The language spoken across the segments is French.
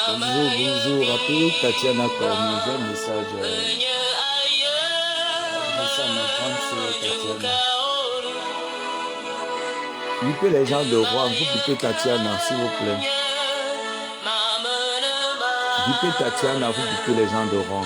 Bonjour, bonjour. Rappelez Tatiana Cormier, j'ai un message. Ça, ma grande sœur Tatiana. Bipez les gens de roi, vous bipez Tatiana, s'il vous plaît. Bipez Tatiana, vous bipez les gens de roi.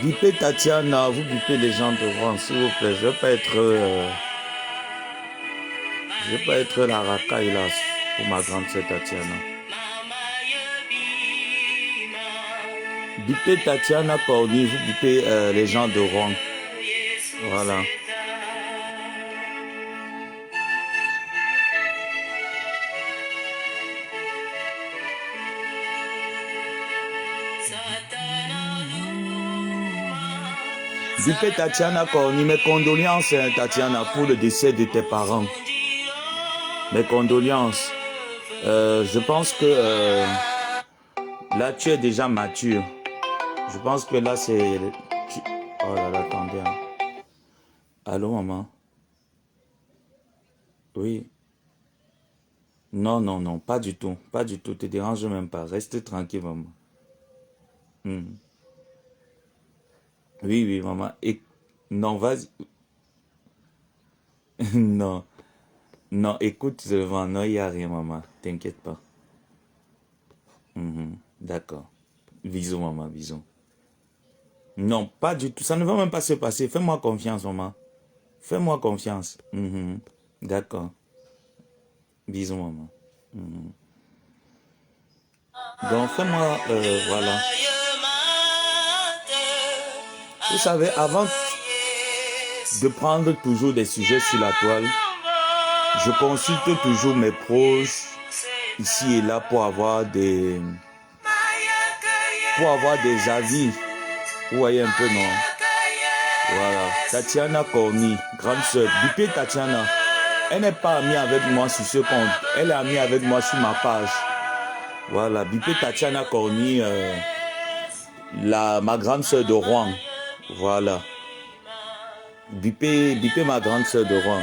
Bipez Tatiana, vous bipez les gens de rang, s'il vous plaît. Je ne vais pas être la racaille là pour ma grande sœur Tatiana. Bipez Tatiana Corny, vous bipez les gens de rang. Voilà. Bipez Tatiana Corny, mes condoléances Tatiana pour le décès de tes parents. Mes condoléances. Je pense que là tu es déjà mature. Je pense que là c'est... Oh là là, attendez. Allô maman? Oui. Non, non, non, pas du tout. Pas du tout, te dérange même pas. Reste tranquille maman. Oui, oui maman. Et... Non, vas-y. Non. Non, écoute seulement, non, il n'y a rien, maman. T'inquiète pas. D'accord. Bisous, maman, bisous. Non, pas du tout. Ça ne va même pas se passer. Fais-moi confiance, maman. Fais-moi confiance. D'accord. Bisous, maman. Donc, fais-moi... voilà. Vous savez, avant de prendre toujours des sujets sur la toile, je consulte toujours mes proches ici et là pour avoir des avis. Vous voyez un peu, non? Voilà. Tatiana Corny, grande sœur. Bipez Tatiana. Elle n'est pas amie avec moi sur ce compte. Elle est amie avec moi sur ma page. Voilà. Bipez Tatiana Corny, ma grande sœur de Rouen. Voilà. Bipez ma grande sœur de Rouen.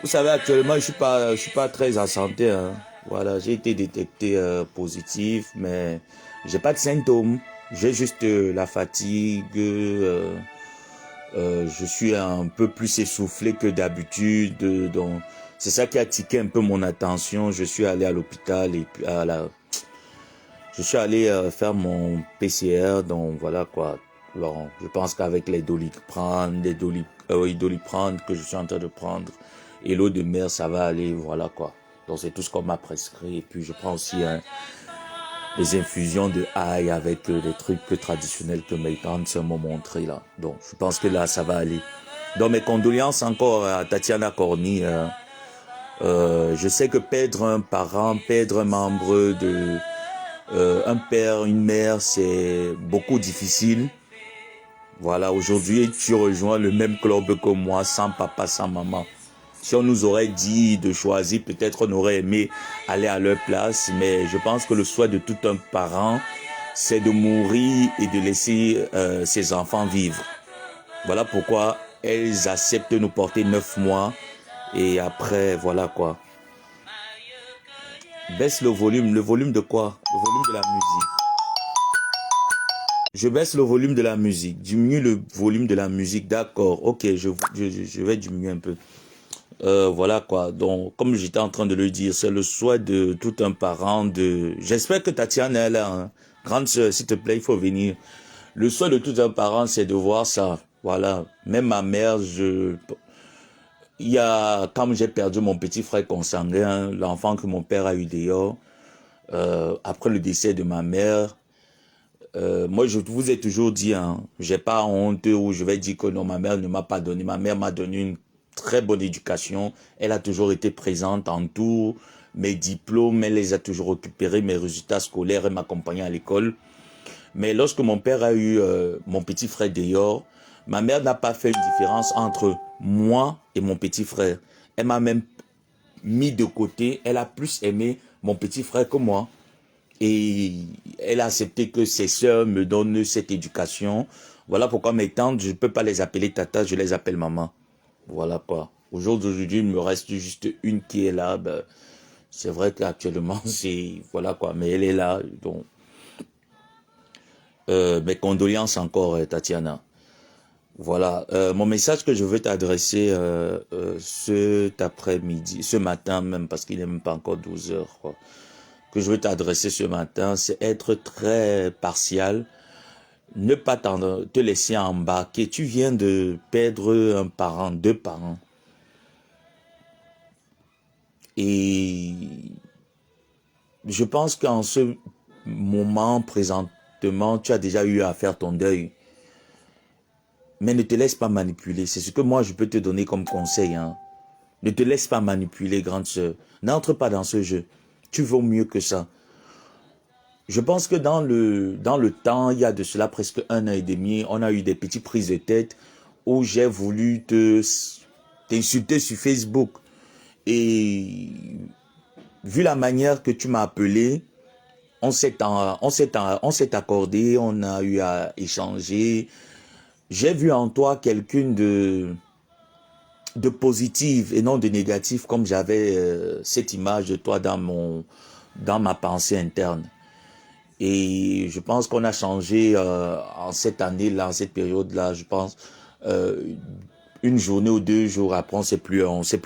Vous savez, actuellement, je suis pas très en santé. Hein. Voilà, j'ai été détecté positif, mais j'ai pas de symptômes. J'ai juste la fatigue. Je suis un peu plus essoufflé que d'habitude. Donc, c'est ça qui a tiqué un peu mon attention. Je suis allé à l'hôpital et puis je suis allé faire mon PCR. Donc voilà quoi. Alors, je pense qu'avec les Doliprane, Doliprane que je suis en train de prendre et l'eau de mer, ça va aller. Voilà quoi. Donc c'est tout ce qu'on m'a prescrit. Et puis je prends aussi les infusions de ail avec les trucs traditionnels que mes grandes sœurs m'ont montré là. Donc je pense que là ça va aller. Donc mes condoléances encore à Tatiana Corny. Je sais que perdre un parent, perdre un membre de un père, une mère, c'est beaucoup difficile. Voilà, aujourd'hui tu rejoins le même club que moi, sans papa, sans maman. Si on nous aurait dit de choisir, peut-être on aurait aimé aller à leur place, mais je pense que le souhait de tout un parent, c'est de mourir et de laisser ses enfants vivre. Voilà pourquoi elles acceptent de nous porter 9 mois et après, voilà quoi. Baisse le volume de quoi? Le volume de la musique. Je baisse le volume de la musique, diminue le volume de la musique, d'accord, ok, je vais diminuer un peu. Voilà quoi, donc comme j'étais en train de le dire, c'est le souhait de tout un parent de... J'espère que Tatiana est là, hein. Grande sœur, s'il te plaît, il faut venir. Le souhait de tout un parent, c'est de voir ça, voilà. Même ma mère, quand j'ai perdu mon petit frère consanguin, l'enfant que mon père a eu dehors, après le décès de ma mère, moi je vous ai toujours dit, hein, j'ai pas honte ou je vais dire que non, ma mère ne m'a pas donné. Ma mère m'a donné une très bonne éducation. Elle a toujours été présente en tout. Mes diplômes, elle les a toujours récupérés, mes résultats scolaires, elle m'accompagnait à l'école. Mais lorsque mon père a eu mon petit frère dehors, ma mère n'a pas fait une différence entre moi et mon petit frère. Elle m'a même mis de côté. Elle a plus aimé mon petit frère que moi. Et elle a accepté que ses sœurs me donnent cette éducation. Voilà pourquoi mes tantes, je ne peux pas les appeler tata, je les appelle maman. Voilà quoi. Au jour d'aujourd'hui, il me reste juste une qui est là. Ben, c'est vrai qu'actuellement, c'est... Voilà quoi. Mais elle est là. Donc, mes condoléances encore, Tatiana. Voilà. Mon message que je veux t'adresser cet après-midi, ce matin même, parce qu'il n'est même pas encore 12 heures, quoi, que je veux t'adresser ce matin, c'est être très partial. Ne pas te laisser embarquer. Tu viens de perdre un parent, deux parents. Et je pense qu'en ce moment, présentement, tu as déjà eu à faire ton deuil. Mais ne te laisse pas manipuler. C'est ce que moi, je peux te donner comme conseil. Hein. Ne te laisse pas manipuler, grande sœur. N'entre pas dans ce jeu. Tu vaux mieux que ça. Je pense que dans le temps, il y a de cela presque 1 an et demi, on a eu des petites prises de tête où j'ai voulu t'insulter sur Facebook. Et vu la manière que tu m'as appelé, on s'est accordé, on a eu à échanger. J'ai vu en toi quelqu'un de positif et non de négatif, comme j'avais cette image de toi dans ma pensée interne. Et je pense qu'on a changé en cette année-là, en cette période-là, je pense, une journée ou 2 jours après, on s'est plus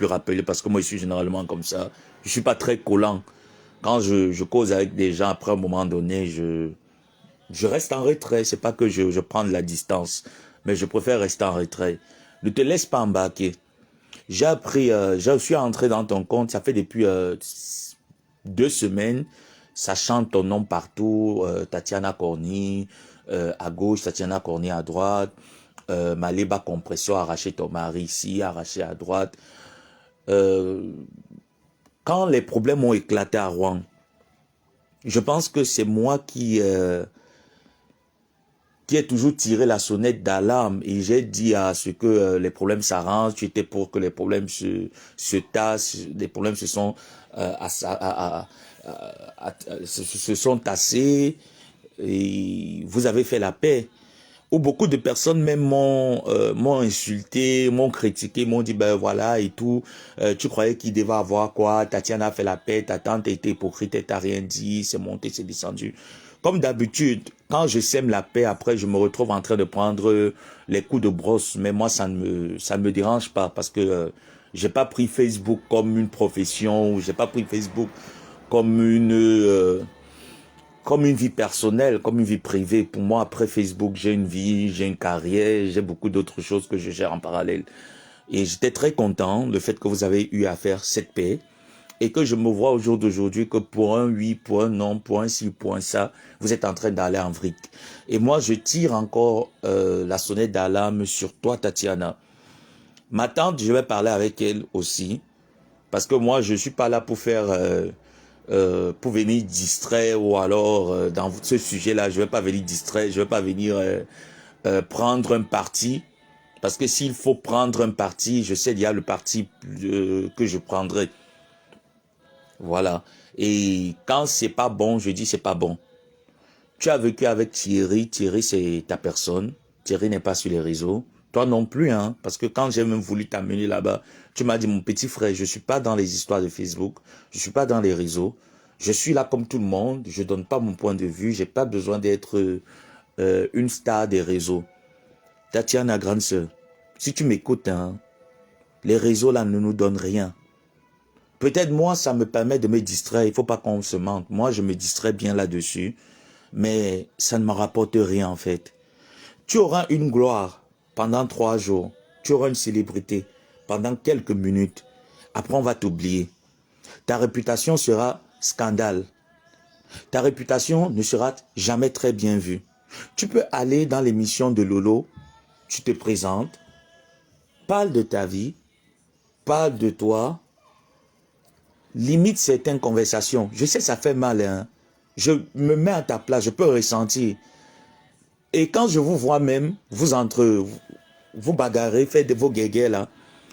rappelé, parce que moi, je suis généralement comme ça. Je suis pas très collant. Quand je cause avec des gens, après un moment donné, je reste en retrait. C'est pas que je prends de la distance, mais je préfère rester en retrait. Ne te laisse pas embarquer. J'ai appris, je suis entré dans ton compte, ça fait depuis 2 semaines, ça chante ton nom partout, Tatiana Corny, à gauche, Tatiana Corny à droite, Maleba Compression, arraché ton mari ici, arraché à droite. Quand les problèmes ont éclaté à Rouen, je pense que c'est moi qui ai toujours tiré la sonnette d'alarme et j'ai dit à ce que les problèmes s'arrangent. Tu étais pour que les problèmes se tassent, les problèmes se sont tassés et vous avez fait la paix. Où beaucoup de personnes même m'ont insulté, m'ont critiqué, m'ont dit ben voilà et tout. Tu croyais qu'il devait avoir quoi? Tatiana a fait la paix, ta tante était hypocrite, elle t'a rien dit, c'est monté, c'est descendu. Comme d'habitude, quand je sème la paix, après je me retrouve en train de prendre les coups de brosse. Mais moi ça ne me dérange pas parce que j'ai pas pris Facebook comme une profession, ou j'ai pas pris Facebook comme une vie personnelle, comme une vie privée. Pour moi, après Facebook, j'ai une vie, j'ai une carrière, j'ai beaucoup d'autres choses que je gère en parallèle. Et j'étais très content le fait que vous avez eu à faire cette paix et que je me vois au jour d'aujourd'hui que pour un oui, pour un non, pour un ci, pour un ça, vous êtes en train d'aller en vrille. Et moi, je tire encore la sonnette d'alarme sur toi, Tatiana. Ma tante, je vais parler avec elle aussi parce que moi, je suis pas là pour faire... pour venir distraire ou alors dans ce sujet-là, je vais pas venir distraire, je vais pas venir prendre un parti parce que s'il faut prendre un parti, je sais il y a le parti que je prendrai. Voilà. Et quand c'est pas bon, je dis c'est pas bon. Tu as vécu avec Thierry, Thierry c'est ta personne, Thierry n'est pas sur les réseaux. Toi non plus, hein, parce que quand j'ai même voulu t'amener là-bas, tu m'as dit, mon petit frère, je suis pas dans les histoires de Facebook, je suis pas dans les réseaux, je suis là comme tout le monde, je donne pas mon point de vue, j'ai pas besoin d'être une star des réseaux. Tatiana, grande sœur, si tu m'écoutes, hein, les réseaux là ne nous donnent rien. Peut-être moi, ça me permet de me distraire, il faut pas qu'on se mente. Moi, je me distrais bien là-dessus, mais ça ne me rapporte rien en fait. Tu auras une gloire pendant 3 jours. Tu auras une célébrité pendant quelques minutes. Après, on va t'oublier. Ta réputation sera scandale. Ta réputation ne sera jamais très bien vue. Tu peux aller dans l'émission de Lolo, tu te présentes, parle de ta vie, parle de toi, limite certaines conversations. Je sais, ça fait mal, hein. Je me mets à ta place, je peux ressentir. Et quand je vous vois même, vous bagarrez, faites vos guéguerres là,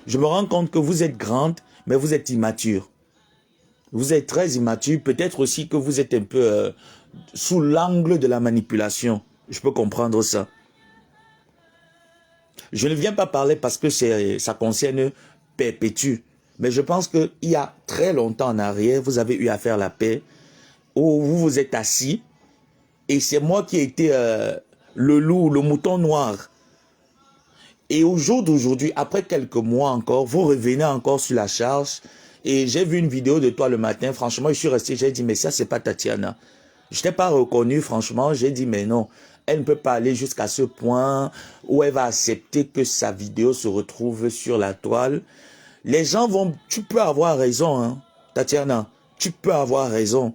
je me rends compte que vous êtes grande, mais vous êtes immature. Vous êtes très immature. Peut-être aussi que vous êtes un peu sous l'angle de la manipulation. Je peux comprendre ça. Je ne viens pas parler parce que ça concerne Perpétue. Mais je pense qu'il y a très longtemps en arrière, vous avez eu à faire la paix, où vous vous êtes assis, et c'est moi qui ai été le loup, le mouton noir. Et au jour d'aujourd'hui, après quelques mois encore, vous revenez encore sur la charge, et j'ai vu une vidéo de toi le matin, franchement, je suis resté, j'ai dit, mais ça, c'est pas Tatiana. Je t'ai pas reconnu, franchement, j'ai dit, mais non, elle ne peut pas aller jusqu'à ce point où elle va accepter que sa vidéo se retrouve sur la toile. Les gens vont, tu peux avoir raison, hein, Tatiana, tu peux avoir raison.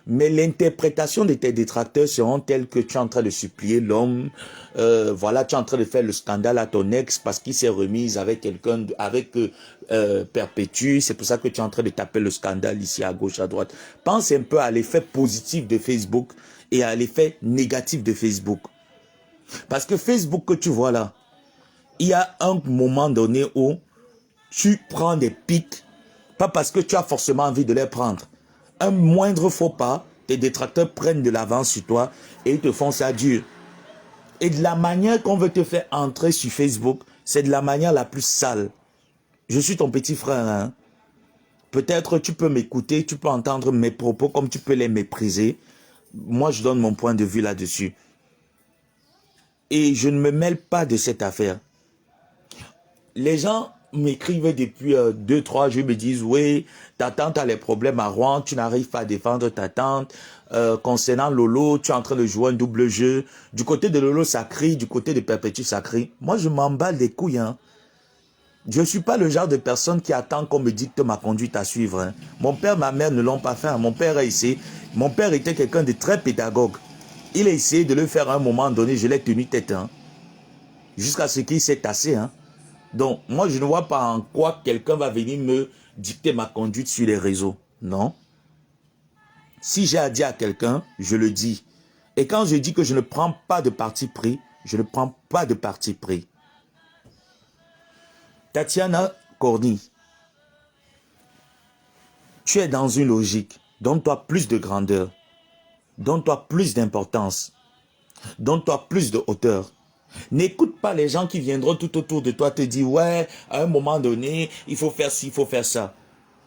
Mais l'interprétation de tes détracteurs seront telles que tu es en train de supplier l'homme. Voilà, tu es en train de faire le scandale à ton ex parce qu'il s'est remis avec quelqu'un, avec Perpétue. C'est pour ça que tu es en train de taper le scandale ici à gauche, à droite. Pense un peu à l'effet positif de Facebook et à l'effet négatif de Facebook. Parce que Facebook que tu vois là, il y a un moment donné où tu prends des pics, pas parce que tu as forcément envie de les prendre. Un moindre faux pas, tes détracteurs prennent de l'avance sur toi et ils te font ça dur. Et de la manière qu'on veut te faire entrer sur Facebook, c'est de la manière la plus sale. Je suis ton petit frère, hein. Peut-être tu peux m'écouter, tu peux entendre mes propos comme tu peux les mépriser. Moi, je donne mon point de vue là-dessus. Et je ne me mêle pas de cette affaire. Les gens m'écrivent depuis 2-3 jours, me disent, oui, ta tante a les problèmes à Rouen, tu n'arrives pas à défendre ta tante. Concernant Lolo, tu es en train de jouer un double jeu. Du côté de Lolo, ça crie, du côté de Perpétue, ça crie. Moi, je m'emballe les couilles, hein. Je ne suis pas le genre de personne qui attend qu'on me dicte ma conduite à suivre, hein. Mon père, ma mère ne l'ont pas fait, hein. Mon père a essayé. Mon père était quelqu'un de très pédagogue. Il a essayé de le faire à un moment donné, je l'ai tenu tête, hein. Jusqu'à ce qu'il s'est tassé, hein. Donc, moi, je ne vois pas en quoi quelqu'un va venir me dicter ma conduite sur les réseaux. Non. Si j'ai à dire à quelqu'un, je le dis. Et quand je dis que je ne prends pas de parti pris, je ne prends pas de parti pris. Tatiana Corny, tu es dans une logique. Donne-toi plus de grandeur. Donne-toi plus d'importance. Donne-toi plus de hauteur. N'écoute pas les gens qui viendront tout autour de toi te dire, ouais, à un moment donné, il faut faire ci, il faut faire ça.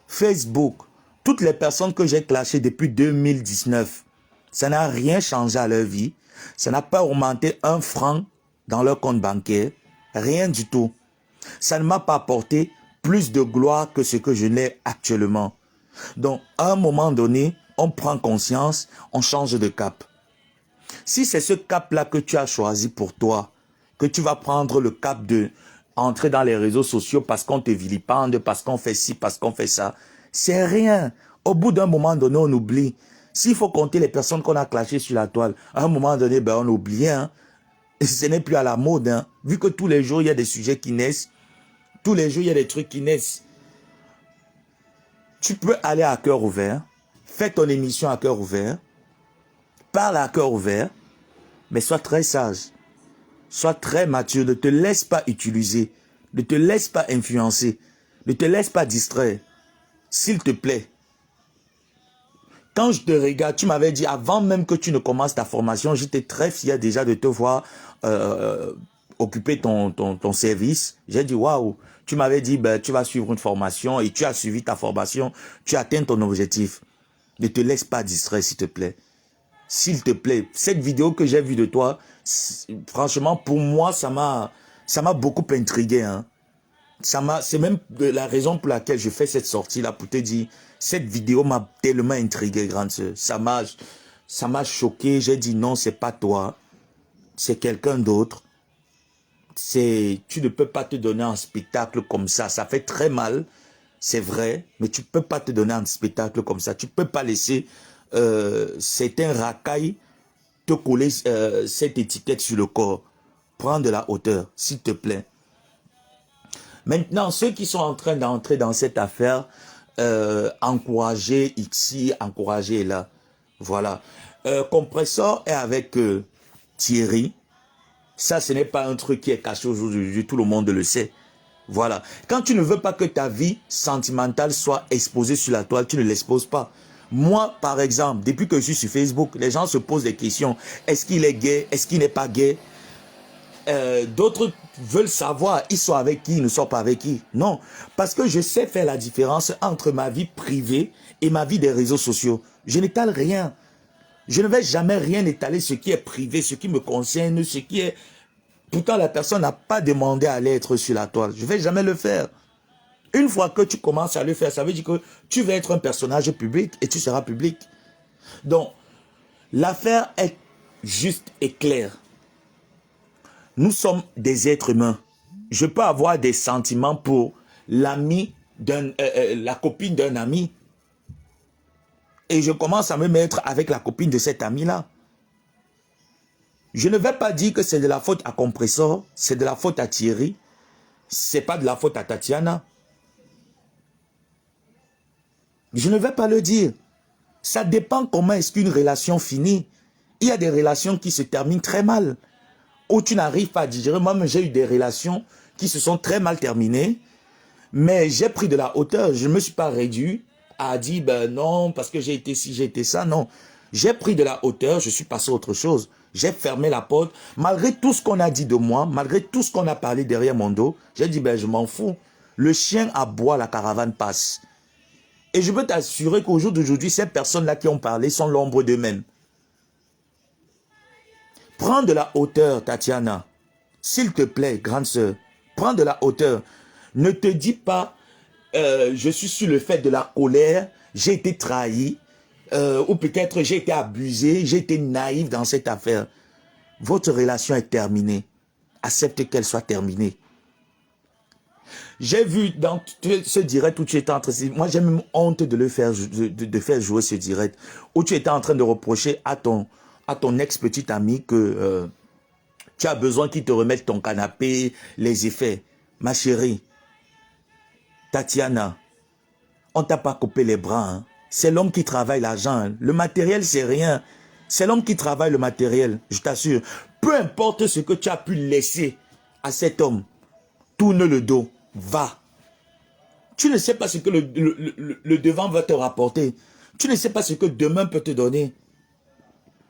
Facebook, toutes les personnes que j'ai clashées depuis 2019, ça n'a rien changé à leur vie. Ça n'a pas augmenté un franc dans leur compte bancaire. Rien du tout. Ça ne m'a pas apporté plus de gloire que ce que je n'ai actuellement. Donc, à un moment donné, on prend conscience, on change de cap. Si c'est ce cap-là que tu as choisi pour toi, que tu vas prendre le cap de entrer dans les réseaux sociaux parce qu'on te vilipende, parce qu'on fait ci, parce qu'on fait ça, c'est rien. Au bout d'un moment donné, on oublie. S'il faut compter les personnes qu'on a clashées sur la toile, à un moment donné, ben on oublie. Hein. Et ce n'est plus à la mode. Hein. Vu que tous les jours, il y a des sujets qui naissent, tous les jours, il y a des trucs qui naissent. Tu peux aller à cœur ouvert, fais ton émission à cœur ouvert, parle à cœur ouvert, mais sois très sage. Sois très mature, ne te laisse pas utiliser, ne te laisse pas influencer, ne te laisse pas distraire, s'il te plaît. Quand je te regarde, tu m'avais dit, avant même que tu ne commences ta formation, j'étais très fier déjà de te voir occuper ton service. J'ai dit, waouh, tu m'avais dit, ben, tu vas suivre une formation et tu as suivi ta formation, tu atteins ton objectif. Ne te laisse pas distraire, s'il te plaît. S'il te plaît, cette vidéo que j'ai vue de toi, franchement, pour moi, ça m'a beaucoup intrigué. Hein. C'est même la raison pour laquelle je fais cette sortie-là, pour te dire, cette vidéo m'a tellement intrigué, grande sœur. Ça m'a choqué. J'ai dit non, c'est pas toi. C'est quelqu'un d'autre. Tu ne peux pas te donner un spectacle comme ça. Ça fait très mal, c'est vrai, mais tu ne peux pas te donner un spectacle comme ça. Tu ne peux pas laisser certains racailles te coller cette étiquette sur le corps. Prends de la hauteur, s'il te plaît. Maintenant, ceux qui sont en train d'entrer dans cette affaire, encourager ici, encourager là. Voilà. Compressor est avec Thierry. Ça, ce n'est pas un truc qui est caché aujourd'hui, tout le monde le sait. Voilà. Quand tu ne veux pas que ta vie sentimentale soit exposée sur la toile, tu ne l'exposes pas. Moi, par exemple, depuis que je suis sur Facebook, les gens se posent des questions. Est-ce qu'il est gay? Est-ce qu'il n'est pas gay? D'autres veulent savoir, ils sont avec qui, ils ne sont pas avec qui. Non, parce que je sais faire la différence entre ma vie privée et ma vie des réseaux sociaux. Je n'étale rien. Je ne vais jamais rien étaler, ce qui est privé, ce qui me concerne, ce qui est... Pourtant, la personne n'a pas demandé à l'être sur la toile. Je ne vais jamais le faire. Une fois que tu commences à le faire, ça veut dire que tu vas être un personnage public et tu seras public. Donc, l'affaire est juste et claire. Nous sommes des êtres humains. Je peux avoir des sentiments pour l'ami la copine d'un ami. Et je commence à me mettre avec la copine de cet ami-là. Je ne vais pas dire que c'est de la faute à Compressor, c'est de la faute à Thierry, c'est pas de la faute à Tatiana. Je ne vais pas le dire. Ça dépend comment est-ce qu'une relation finit. Il y a des relations qui se terminent très mal, où tu n'arrives pas à digérer. Moi, j'ai eu des relations qui se sont très mal terminées, mais j'ai pris de la hauteur. Je ne me suis pas réduit à dire, ben non, parce que j'ai été ci, j'ai été ça. Non, j'ai pris de la hauteur, je suis passé à autre chose. J'ai fermé la porte. Malgré tout ce qu'on a dit de moi, malgré tout ce qu'on a parlé derrière mon dos, j'ai dit, ben je m'en fous. Le chien aboie, la caravane passe. Et je peux t'assurer qu'au jour d'aujourd'hui, ces personnes-là qui ont parlé sont l'ombre d'eux-mêmes. Prends de la hauteur, Tatiana. S'il te plaît, grande sœur, prends de la hauteur. Ne te dis pas, je suis sur le fait de la colère, j'ai été trahi, ou peut-être j'ai été abusé, j'ai été naïf dans cette affaire. Votre relation est terminée. Accepte qu'elle soit terminée. J'ai vu dans ce direct où tu étais en train de... Moi, j'ai même honte de le faire, de faire jouer ce direct, où tu étais en train de reprocher à ton ex-petite amie que tu as besoin qu'il te remette ton canapé, les effets. Ma chérie, Tatiana, on t'a pas coupé les bras. Hein. C'est l'homme qui travaille l'argent. Hein. Le matériel, c'est rien. C'est l'homme qui travaille le matériel, je t'assure. Peu importe ce que tu as pu laisser à cet homme, tourne le dos, va. Tu ne sais pas ce que le devant va te rapporter. Tu ne sais pas ce que demain peut te donner.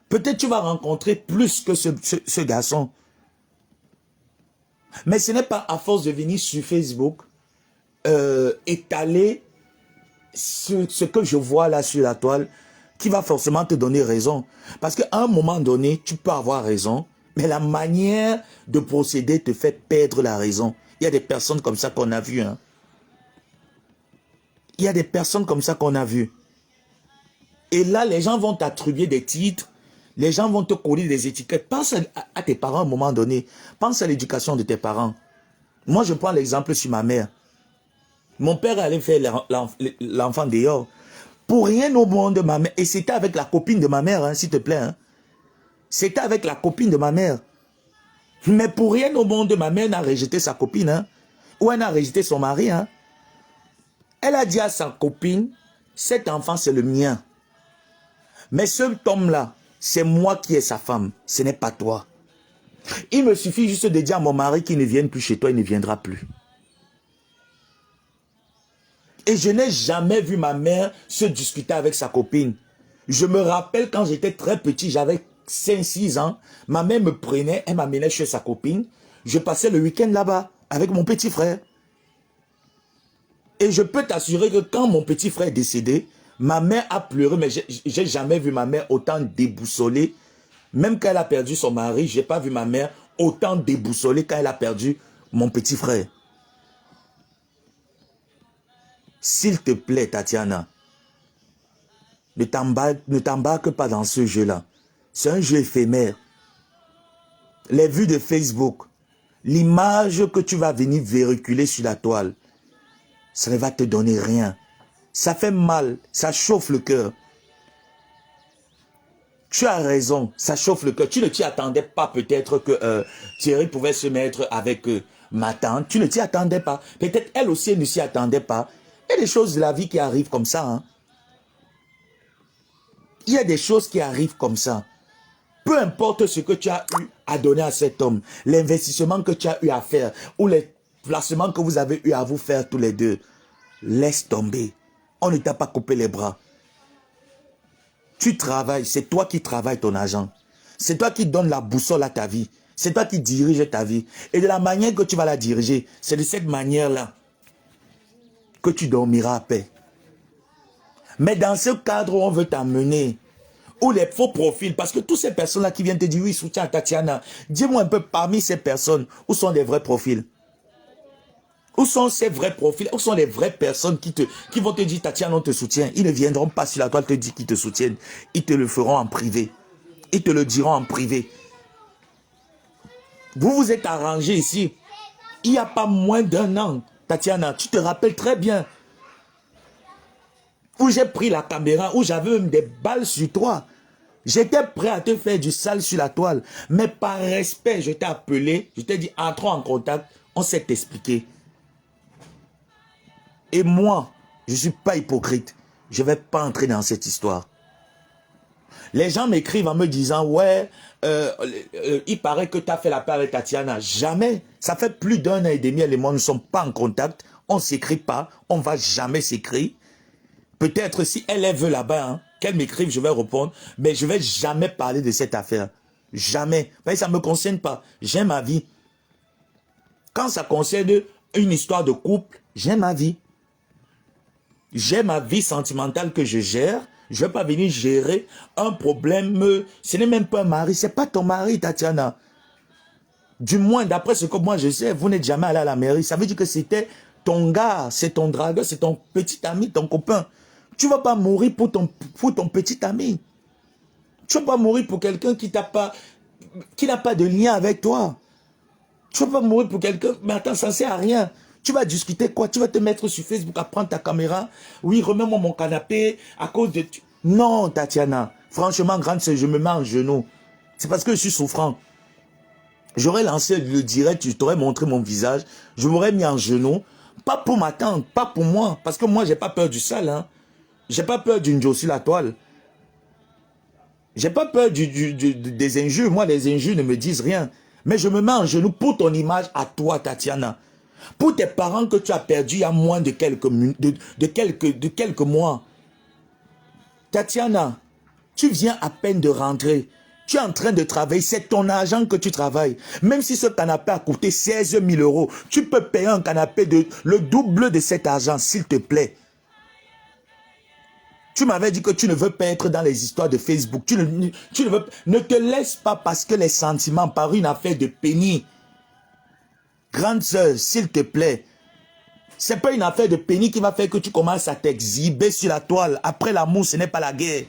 Peut-être tu vas rencontrer plus que ce garçon. Mais ce n'est pas à force de venir sur Facebook étaler ce que je vois là sur la toile qui va forcément te donner raison. Parce qu'à un moment donné, tu peux avoir raison, mais la manière de procéder te fait perdre la raison. Il y a des personnes comme ça qu'on a vues. Hein. Il y a des personnes comme ça qu'on a vues. Et là, les gens vont t'attribuer des titres. Les gens vont te coller des étiquettes. Pense à tes parents à un moment donné. Pense à l'éducation de tes parents. Moi, je prends l'exemple sur ma mère. Mon père allait faire l'enfant dehors. Pour rien au monde, ma mère. Et c'était avec la copine de ma mère, hein, s'il te plaît. Hein. C'était avec la copine de ma mère. Mais pour rien au monde, ma mère n'a rejeté sa copine. Hein. Ou elle n'a rejeté son mari. Hein. Elle a dit à sa copine, cet enfant, c'est le mien. Mais cet homme-là, c'est moi qui est sa femme. Ce n'est pas toi. Il me suffit juste de dire à mon mari qu'il ne vienne plus chez toi, il ne viendra plus. Et je n'ai jamais vu ma mère se discuter avec sa copine. Je me rappelle quand j'étais très petit, j'avais 5-6 ans, ma mère me prenait, elle m'amenait chez sa copine. Je passais le week-end là-bas avec mon petit frère. Et je peux t'assurer que quand mon petit frère est décédé, ma mère a pleuré, mais j'ai jamais vu ma mère autant déboussolée. Même quand elle a perdu son mari, je n'ai pas vu ma mère autant déboussolée quand elle a perdu mon petit frère. S'il te plaît, Tatiana, ne t'embarque pas dans ce jeu-là. C'est un jeu éphémère. Les vues de Facebook, l'image que tu vas venir véhiculer sur la toile, ça ne va te donner rien. Ça fait mal, ça chauffe le cœur. Tu as raison, ça chauffe le cœur. Tu ne t'y attendais pas peut-être que Thierry pouvait se mettre avec ma tante. Tu ne t'y attendais pas. Peut-être elle aussi elle ne s'y attendait pas. Il y a des choses de la vie qui arrivent comme ça. Hein. Il y a des choses qui arrivent comme ça. Peu importe ce que tu as eu à donner à cet homme, l'investissement que tu as eu à faire, ou les déplacement que vous avez eu à vous faire tous les deux, laisse tomber. On ne t'a pas coupé les bras. Tu travailles, c'est toi qui travailles ton argent. C'est toi qui donnes la boussole à ta vie. C'est toi qui diriges ta vie. Et de la manière que tu vas la diriger, c'est de cette manière-là que tu dormiras à paix. Mais dans ce cadre où on veut t'amener, où les faux profils, parce que toutes ces personnes-là qui viennent te dire oui, soutien à Tatiana, dis-moi un peu parmi ces personnes, où sont les vrais profils? Où sont ces vrais profils? Où sont les vraies personnes qui vont te dire Tatiana, on te soutient? Ils ne viendront pas sur la toile te dire qu'ils te soutiennent. Ils te le feront en privé. Ils te le diront en privé. Vous vous êtes arrangé ici. Il n'y a pas moins d'un an, Tatiana, tu te rappelles très bien, où j'ai pris la caméra, où j'avais même des balles sur toi. J'étais prêt à te faire du sale sur la toile. Mais par respect, je t'ai appelé, je t'ai dit, entrons en contact, on s'est expliqué. Et moi, je ne suis pas hypocrite. Je ne vais pas entrer dans cette histoire. Les gens m'écrivent en me disant, ouais, il paraît que tu as fait la paix avec Tatiana. Jamais. Ça fait plus d'1 an et demi, et moi, nous ne sommes pas en contact. On ne s'écrit pas. On ne va jamais s'écrire. Peut-être si elle veut là-bas, hein, qu'elle m'écrive, je vais répondre. Mais je ne vais jamais parler de cette affaire. Jamais. Mais ça ne me concerne pas. J'ai ma vie. Quand ça concerne une histoire de couple, j'ai ma vie. J'ai ma vie sentimentale que je gère. Je ne vais pas venir gérer un problème. Ce n'est même pas un mari. Ce n'est pas ton mari, Tatiana. Du moins, d'après ce que moi je sais, vous n'êtes jamais allé à la mairie. Ça veut dire que c'était ton gars, c'est ton dragueur, c'est ton petit ami, ton copain. Tu ne vas pas mourir pour ton petit ami. Tu ne vas pas mourir pour quelqu'un qui n'a pas de lien avec toi. Tu ne vas pas mourir pour quelqu'un, mais attends, ça ne sert à rien. Tu vas discuter quoi? Tu vas te mettre sur Facebook à prendre ta caméra. Oui, remets-moi mon canapé à cause de... Non, Tatiana. Franchement, grande sœur, je me mets en genoux. C'est parce que je suis souffrant. J'aurais lancé le direct, je t'aurais montré mon visage. Je m'aurais mis en genoux. Pas pour m'attendre, pas pour moi. Parce que moi, j'ai pas peur du sale. Hein. J'ai pas peur d'une Joe sur la toile. J'ai pas peur des injures. Moi, les injures ne me disent rien. Mais je me mets en genoux pour ton image à toi, Tatiana. Pour tes parents que tu as perdus il y a moins de quelques mois. Tatiana, tu viens à peine de rentrer. Tu es en train de travailler. C'est ton argent que tu travailles. Même si ce canapé a coûté 16 000 €, tu peux payer un canapé le double de cet argent, s'il te plaît. Tu m'avais dit que tu ne veux pas être dans les histoires de Facebook. Ne te laisse pas parce que les sentiments par une affaire de pénis. Grande sœur, s'il te plaît, c'est pas une affaire de pénis qui va faire que tu commences à t'exhiber sur la toile. Après l'amour, ce n'est pas la guerre.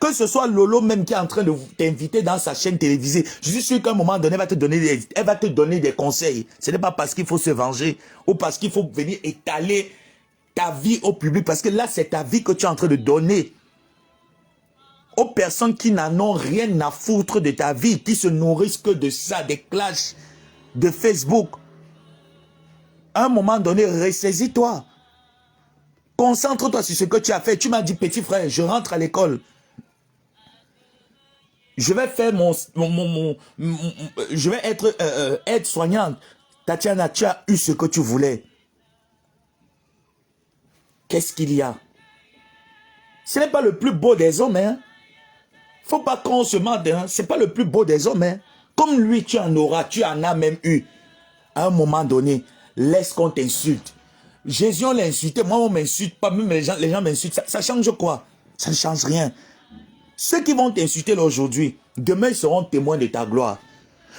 Que ce soit Lolo même qui est en train de t'inviter dans sa chaîne télévisée, je suis sûr qu'à un moment donné, elle va te donner des conseils. Ce n'est pas parce qu'il faut se venger ou parce qu'il faut venir étaler ta vie au public. Parce que là, c'est ta vie que tu es en train de donner aux personnes qui n'en ont rien à foutre de ta vie, qui se nourrissent que de ça, des clashs de Facebook. À un moment donné, ressaisis-toi. Concentre-toi sur ce que tu as fait. Tu m'as dit, petit frère, je rentre à l'école. Je vais faire je vais être aide-soignante. Tatiana, tu as eu ce que tu voulais. Qu'est-ce qu'il y a? Ce n'est pas le plus beau des hommes, hein. Faut pas qu'on se mente, hein. C'est pas le plus beau des hommes, hein. Comme lui, tu en auras, tu en as même eu. À un moment donné, laisse qu'on t'insulte. Jésus, on l'a insulté, moi on m'insulte pas, même les gens m'insultent. Ça change quoi? Ça ne change rien. Ceux qui vont t'insulter aujourd'hui, demain ils seront témoins de ta gloire.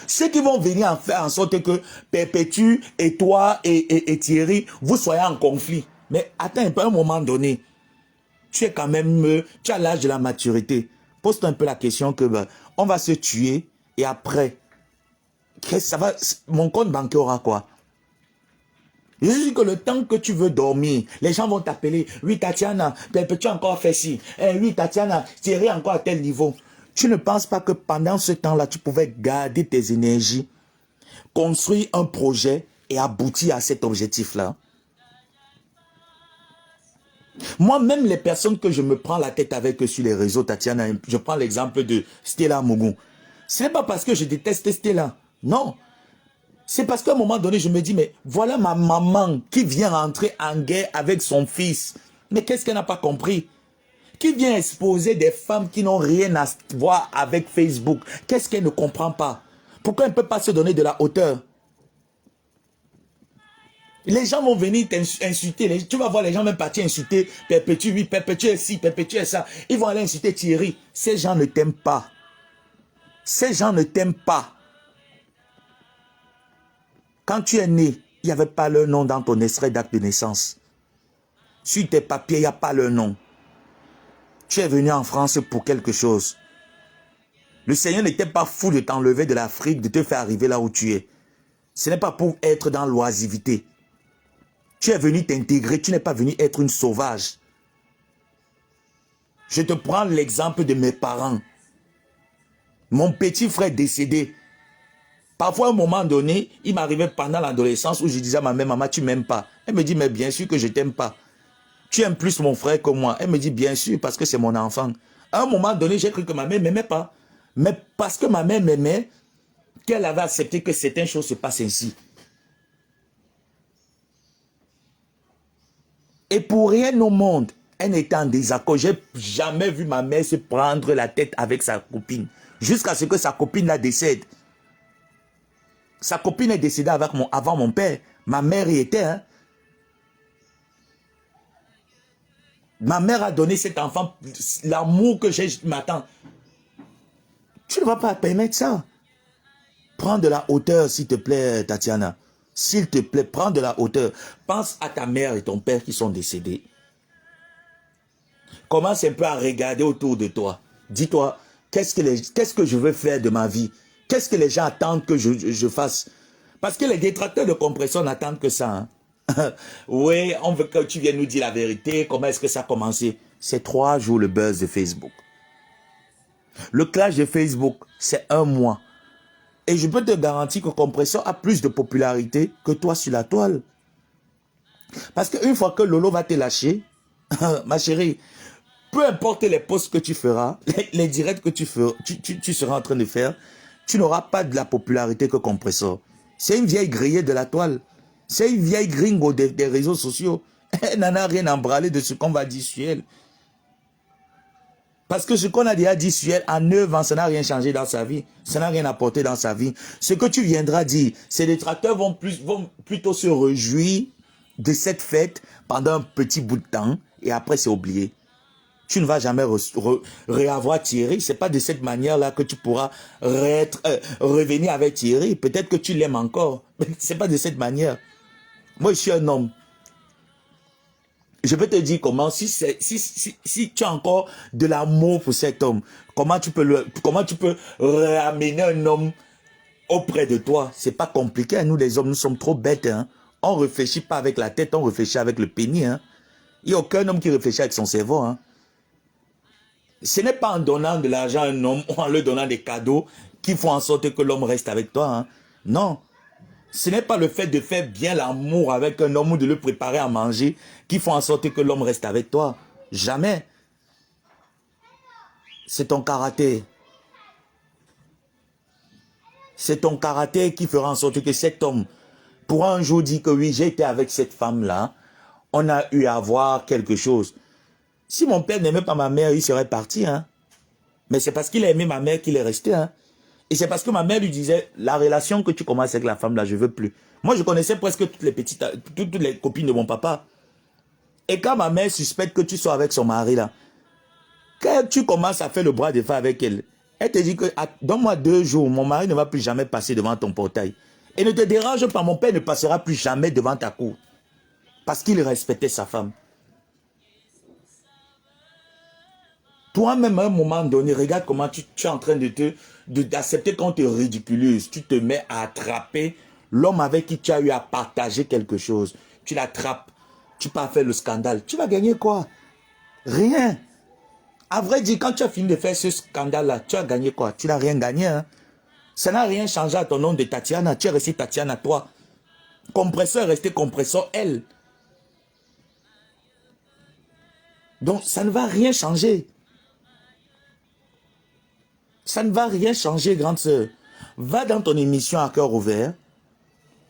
Ceux qui vont venir en faire en sorte que Perpétue et toi et Thierry, vous soyez en conflit. Mais attends un peu, à un moment donné, tu es quand même, tu as l'âge de la maturité. Pose-toi un peu la question que on va se tuer et après, ça va, mon compte bancaire aura quoi? Je dis que le temps que tu veux dormir, les gens vont t'appeler. Oui, Tatiana, tu as encore fait ci. Oui, Tatiana, Thierry encore à tel niveau. Tu ne penses pas que pendant ce temps-là, tu pouvais garder tes énergies, construire un projet et aboutir à cet objectif-là? Moi, même les personnes que je me prends la tête avec sur les réseaux, Tatiana, je prends l'exemple de Stella Mougou. Ce n'est pas parce que je déteste Stella. Non. C'est parce qu'à un moment donné, je me dis, mais voilà ma maman qui vient rentrer en guerre avec son fils. Mais qu'est-ce qu'elle n'a pas compris? Qui vient exposer des femmes qui n'ont rien à voir avec Facebook. Qu'est-ce qu'elle ne comprend pas? Pourquoi elle ne peut pas se donner de la hauteur? Les gens vont venir t'insulter. Tu vas voir les gens même partir insulter Perpétue, oui, Perpétue ci, Perpétue ça. Ils vont aller insulter Thierry. Ces gens ne t'aiment pas. Ces gens ne t'aiment pas. Quand tu es né, il n'y avait pas leur nom dans ton extrait d'acte de naissance. Sur tes papiers, il n'y a pas leur nom. Tu es venu en France pour quelque chose. Le Seigneur n'était pas fou de t'enlever de l'Afrique, de te faire arriver là où tu es. Ce n'est pas pour être dans l'oisivité. Tu es venu t'intégrer, tu n'es pas venu être une sauvage. Je te prends l'exemple de mes parents. Mon petit frère décédé. Parfois, à un moment donné, il m'arrivait pendant l'adolescence où je disais à ma mère, maman, tu m'aimes pas. Elle me dit, mais bien sûr que je t'aime pas. Tu aimes plus mon frère que moi. Elle me dit, bien sûr, parce que c'est mon enfant. À un moment donné, j'ai cru que ma mère ne m'aimait pas. Mais parce que ma mère m'aimait, qu'elle avait accepté que certaines choses se passent ainsi. Et pour rien au monde, elle n'était en désaccord. J'ai jamais vu ma mère se prendre la tête avec sa copine. Jusqu'à ce que sa copine la décède. Sa copine est décédée avant mon père. Ma mère y était. Hein. Ma mère a donné cet enfant l'amour que j'ai m'attend. Tu ne vas pas permettre ça. Prends de la hauteur, s'il te plaît, Tatiana. S'il te plaît, prends de la hauteur. Pense à ta mère et ton père qui sont décédés. Commence un peu à regarder autour de toi. Dis-toi, qu'est-ce que je veux faire de ma vie? Qu'est-ce que les gens attendent que je fasse? Parce que les détracteurs de compression n'attendent que ça. Hein? Oui, on veut que tu viennes nous dire la vérité. Comment est-ce que ça a commencé? C'est 3 jours le buzz de Facebook. Le clash de Facebook, c'est 1 mois. Et je peux te garantir que Compression a plus de popularité que toi sur la toile. Parce qu'une fois que Lolo va te lâcher, ma chérie, peu importe les posts que tu feras, les directs que tu seras en train de faire, tu n'auras pas de la popularité que Compressor. C'est une vieille grillée de la toile. C'est une vieille gringo des réseaux sociaux. Elle n'en a rien à embraler de ce qu'on va dire sur elle. Parce que ce qu'on a déjà dit sur elle, en 9 ans, ça n'a rien changé dans sa vie. Ça n'a rien apporté dans sa vie. Ce que tu viendras dire, ces détracteurs vont plutôt se réjouir de cette fête pendant un petit bout de temps et après c'est oublié. Tu ne vas jamais réavoir Thierry. Ce n'est pas de cette manière-là que tu pourras revenir avec Thierry. Peut-être que tu l'aimes encore, mais ce n'est pas de cette manière. Moi, je suis un homme. Je peux te dire comment, si tu as encore de l'amour pour cet homme, comment tu peux ramener un homme auprès de toi. C'est pas compliqué. Nous, les hommes, nous sommes trop bêtes. Hein. On ne réfléchit pas avec la tête, on réfléchit avec le pénis. Hein. Il n'y a aucun homme qui réfléchit avec son cerveau. Hein. Ce n'est pas en donnant de l'argent à un homme ou en lui donnant des cadeaux qui font en sorte que l'homme reste avec toi. Hein. Non. Ce n'est pas le fait de faire bien l'amour avec un homme ou de le préparer à manger qui font en sorte que l'homme reste avec toi. Jamais. C'est ton caractère. C'est ton caractère qui fera en sorte que cet homme pourra un jour dire que oui, j'ai été avec cette femme-là. On a eu à voir quelque chose. Si mon père n'aimait pas ma mère, il serait parti. Hein. Mais c'est parce qu'il a aimé ma mère qu'il est resté. Hein. Et c'est parce que ma mère lui disait, la relation que tu commences avec la femme là, je veux plus. Moi, je connaissais presque toutes les copines de mon papa. Et quand ma mère suspecte que tu sois avec son mari là, quand tu commences à faire le bras de fer avec elle, elle te dit que donne-moi 2 jours, mon mari ne va plus jamais passer devant ton portail. Et ne te dérange pas, mon père ne passera plus jamais devant ta cour. Parce qu'il respectait sa femme. Toi-même, à un moment donné, regarde comment tu es en train d'accepter qu'on te ridiculise. Tu te mets à attraper l'homme avec qui tu as eu à partager quelque chose. Tu l'attrapes. Tu peux faire le scandale. Tu vas gagner quoi? Rien. À vrai dire, quand tu as fini de faire ce scandale-là, tu as gagné quoi? Tu n'as rien gagné. Hein? Ça n'a rien changé à ton nom de Tatiana. Tu es resté Tatiana, toi. Compresseur est resté compresseur, elle. Donc, ça ne va rien changer. Ça ne va rien changer, grande sœur. Va dans ton émission à cœur ouvert.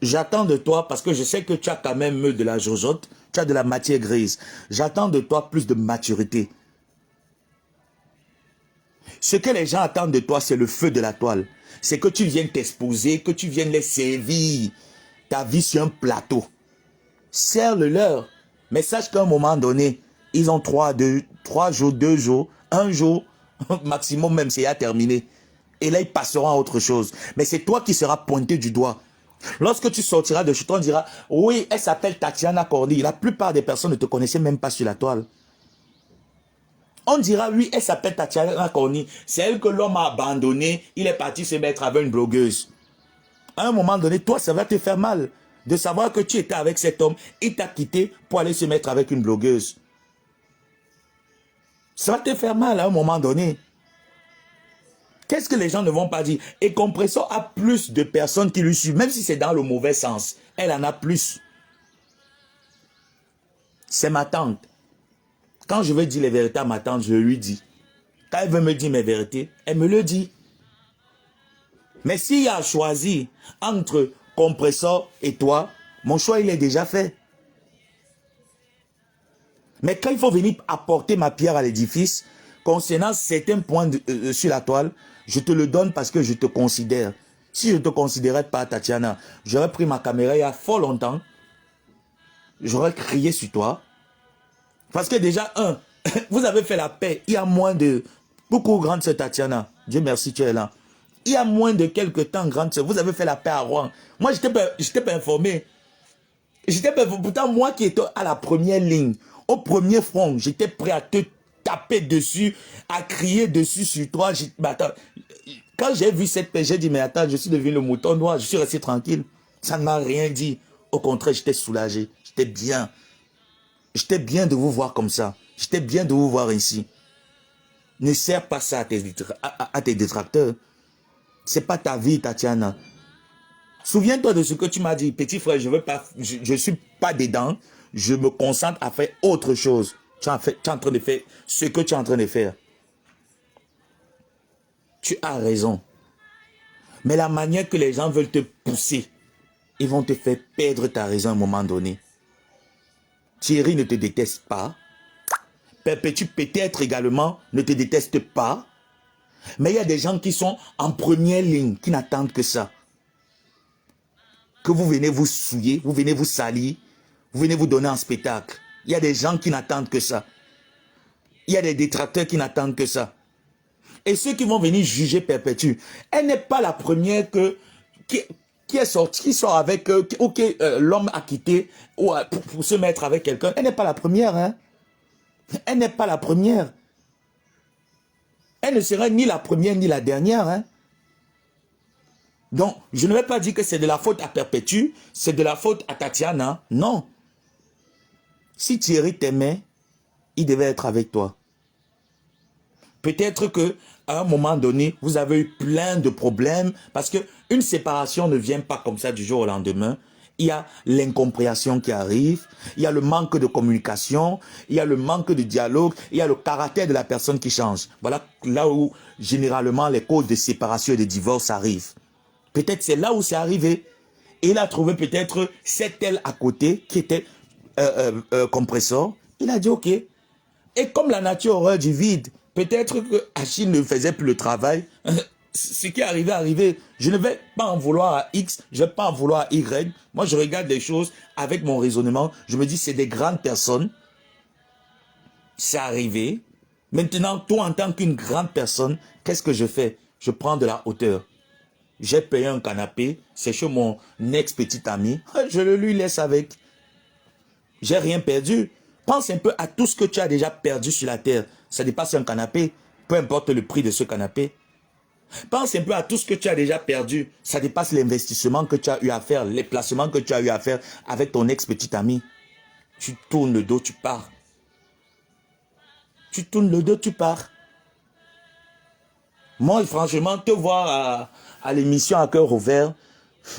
J'attends de toi, parce que je sais que tu as quand même de la jojote, tu as de la matière grise. J'attends de toi plus de maturité. Ce que les gens attendent de toi, c'est le feu de la toile. C'est que tu viennes t'exposer, que tu viennes les servir ta vie sur un plateau. Serre-le leur. Mais sache qu'à un moment donné, ils ont 3 jours, 2 jours, 1 jour, maximum même, c'est à terminer. Et là, ils passeront à autre chose. Mais c'est toi qui seras pointé du doigt. Lorsque tu sortiras de chez toi, on dira, oui, elle s'appelle Tatiana Cordy. La plupart des personnes ne te connaissaient même pas sur la toile. On dira, oui, elle s'appelle Tatiana Cordy. C'est elle que l'homme a abandonné. Il est parti se mettre avec une blogueuse. À un moment donné, toi, ça va te faire mal de savoir que tu étais avec cet homme et t'a quitté pour aller se mettre avec une blogueuse. Ça va te faire mal à un moment donné. Qu'est-ce que les gens ne vont pas dire? Et Compressor a plus de personnes qui lui suivent, même si c'est dans le mauvais sens. Elle en a plus. C'est ma tante. Quand je veux dire les vérités à ma tante, je lui dis. Quand elle veut me dire mes vérités, elle me le dit. Mais s'il y a à choisir entre Compressor et toi, mon choix, il est déjà fait. Mais quand il faut venir apporter ma pierre à l'édifice, concernant certains points sur la toile, je te le donne parce que je te considère. Si je ne te considérais pas, Tatiana, j'aurais pris ma caméra il y a fort longtemps. J'aurais crié sur toi. Parce que déjà, vous avez fait la paix. Il y a moins de... Coucou, grande sœur Tatiana. Dieu merci, tu es là. Il y a moins de quelques temps, grande sœur, vous avez fait la paix à Rouen. Moi, je n'étais pas informé. Pourtant, moi qui étais à la première ligne, au premier front, j'étais prêt à te taper dessus, à crier dessus sur toi. Attends, quand j'ai vu cette paix, j'ai dit, mais attends, je suis devenu le mouton noir, je suis resté tranquille. Ça ne m'a rien dit. Au contraire, j'étais soulagé. J'étais bien. J'étais bien de vous voir comme ça. J'étais bien de vous voir ici. Ne sers pas ça à tes détracteurs. C'est pas ta vie, Tatiana. Souviens-toi de ce que tu m'as dit. Petit frère, je suis pas dedans. Je me concentre à faire autre chose. Tu es en train de faire ce que tu es en train de faire. Tu as raison. Mais la manière que les gens veulent te pousser, ils vont te faire perdre ta raison à un moment donné. Thierry ne te déteste pas. Perpétue peut-être également ne te déteste pas. Mais il y a des gens qui sont en première ligne, qui n'attendent que ça. Que vous venez vous souiller, vous venez vous salir, vous venez vous donner un spectacle. Il y a des gens qui n'attendent que ça. Il y a des détracteurs qui n'attendent que ça. Et ceux qui vont venir juger Perpétue, elle n'est pas la première qui est sortie, qui sort avec, ou que l'homme a quitté pour se mettre avec quelqu'un. Elle n'est pas la première. Hein? Elle n'est pas la première. Elle ne sera ni la première ni la dernière. Hein? Donc, je ne vais pas dire que c'est de la faute à Perpétue, c'est de la faute à Tatiana. Non. Si Thierry t'aimait, il devait être avec toi. Peut-être que à un moment donné, vous avez eu plein de problèmes parce qu'une séparation ne vient pas comme ça du jour au lendemain. Il y a l'incompréhension qui arrive, il y a le manque de communication, il y a le manque de dialogue, il y a le caractère de la personne qui change. Voilà là où généralement les causes de séparation et de divorce arrivent. Peut-être c'est là où c'est arrivé. Et il a trouvé peut-être cette aile à côté qui était Compressor. Il a dit ok. Et comme la nature horreur du vide, peut-être que Achille ne faisait plus le travail. Ce qui est arrivé, arrivé. Je ne vais pas en vouloir à X, je ne vais pas en vouloir à Y. Moi, je regarde les choses avec mon raisonnement. Je me dis, c'est des grandes personnes. C'est arrivé. Maintenant, toi, en tant qu'une grande personne, qu'est-ce que je fais? Je prends de la hauteur. J'ai payé un canapé. C'est chez mon ex-petit ami. Je le lui laisse avec. J'ai rien perdu. Pense un peu à tout ce que tu as déjà perdu sur la terre. Ça dépasse un canapé. Peu importe le prix de ce canapé. Pense un peu à tout ce que tu as déjà perdu. Ça dépasse l'investissement que tu as eu à faire, les placements que tu as eu à faire avec ton ex-petit ami. Tu tournes le dos, tu pars. Tu tournes le dos, tu pars. Moi, franchement, te voir à l'émission à cœur ouvert,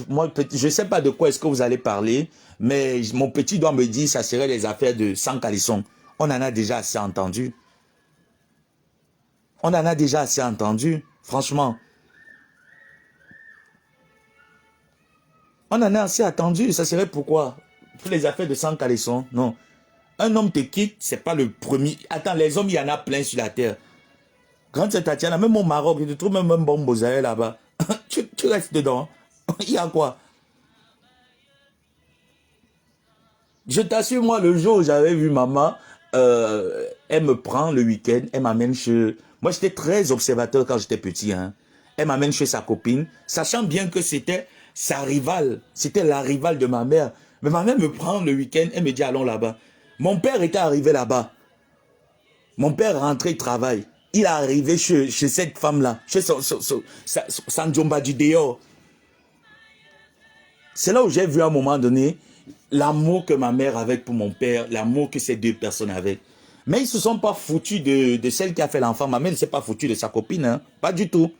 moi, je ne sais pas de quoi est-ce que vous allez parler, mais mon petit doigt me dit que ça serait les affaires de sans caleçon. On en a déjà assez entendu. On en a déjà assez entendu, franchement. On en a assez attendu. Ça serait pourquoi? Pour les affaires de sang caleçon? Non. Un homme te quitte, c'est pas le premier. Attends, les hommes, il y en a plein sur la terre. Grande sœur Tatiana, même au Maroc, je te trouve même un bon bozaï là-bas. tu restes dedans. Il y a quoi? Je t'assure, moi, le jour où j'avais vu maman, elle me prend le week-end, elle m'amène chez... Moi, j'étais très observateur quand j'étais petit. Hein. Elle m'amène chez sa copine, sachant bien que c'était sa rivale. C'était la rivale de ma mère. Mais ma mère me prend le week-end, elle me dit, allons là-bas. Mon père était arrivé là-bas. Mon père rentré, il travaille. Il est arrivé chez cette femme-là, chez sa Ndjomba du dehors. C'est là où j'ai vu à un moment donné l'amour que ma mère avait pour mon père, l'amour que ces deux personnes avaient. Mais ils ne se sont pas foutus de celle qui a fait l'enfant. Ma mère ne s'est pas foutue de sa copine, hein? Pas du tout.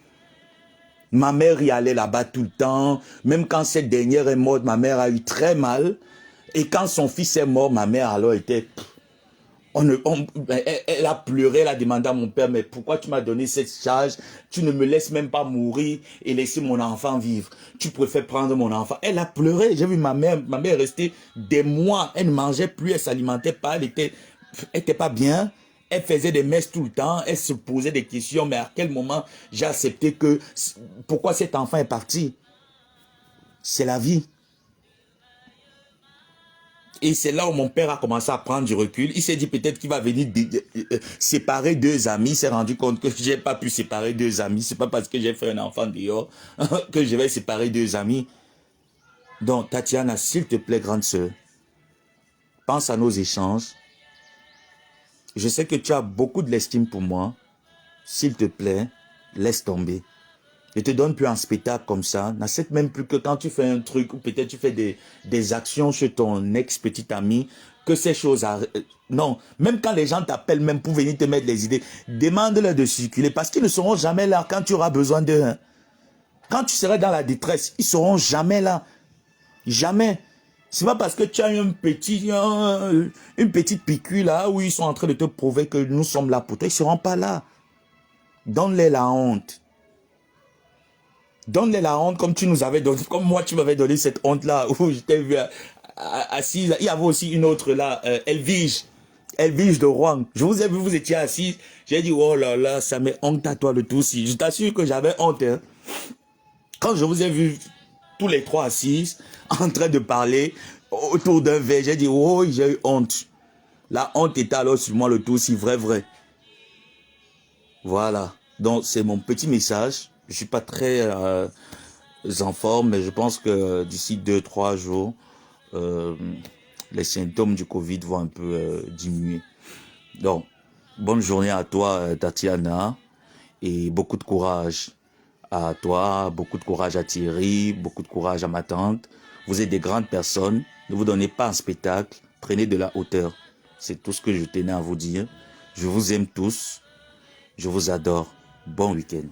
Ma mère y allait là-bas tout le temps. Même quand cette dernière est morte, ma mère a eu très mal. Et quand son fils est mort, ma mère alors était... Elle a pleuré, elle a demandé à mon père, mais pourquoi tu m'as donné cette charge? Tu ne me laisses même pas mourir et laisser mon enfant vivre. Tu préfères prendre mon enfant. Elle a pleuré. J'ai vu ma mère rester des mois. Elle ne mangeait plus, elle s'alimentait pas, elle était pas bien. Elle faisait des messes tout le temps, elle se posait des questions, mais à quel moment j'ai accepté que... Pourquoi cet enfant est parti? C'est la vie. Et c'est là où mon père a commencé à prendre du recul. Il s'est dit peut-être qu'il va venir séparer deux amis. Il s'est rendu compte que j'ai pas pu séparer deux amis. C'est pas parce que j'ai fait un enfant dehors que je vais séparer deux amis. Donc, Tatiana, s'il te plaît, grande sœur, pense à nos échanges. Je sais que tu as beaucoup de l'estime pour moi. S'il te plaît, laisse tomber. Ne te donne plus un spectacle comme ça. N'accepte même plus que quand tu fais un truc ou peut-être tu fais des actions chez ton ex-petit ami, que ces choses arrêtent. Non, même quand les gens t'appellent même pour venir te mettre les idées, demande-leur de circuler parce qu'ils ne seront jamais là quand tu auras besoin d'eux. Hein. Quand tu seras dans la détresse, ils ne seront jamais là. Jamais. C'est pas parce que tu as une petite piqûre là où ils sont en train de te prouver que nous sommes là pour toi. Ils ne seront pas là. Donne-les la honte. Donne-les la honte comme tu nous avais donné, comme moi tu m'avais donné cette honte-là où je t'ai vu assise. Il y avait aussi une autre là, Elvige de Rouen. Je vous ai vu, vous étiez assise. J'ai dit, oh là là, ça met honte à toi le tout aussi. Je t'assure que j'avais honte. Hein. Quand je vous ai vu tous les trois assises, en train de parler autour d'un verre, j'ai dit, oh, j'ai eu honte. La honte était alors sur moi le tout aussi, vrai. Voilà. Donc, c'est mon petit message. Je suis pas très en forme, mais je pense que d'ici 2-3 jours, les symptômes du Covid vont un peu diminuer. Donc, bonne journée à toi, Tatiana, et beaucoup de courage à toi, beaucoup de courage à Thierry, beaucoup de courage à ma tante. Vous êtes des grandes personnes. Ne vous donnez pas un spectacle. Prenez de la hauteur. C'est tout ce que je tenais à vous dire. Je vous aime tous. Je vous adore. Bon week-end.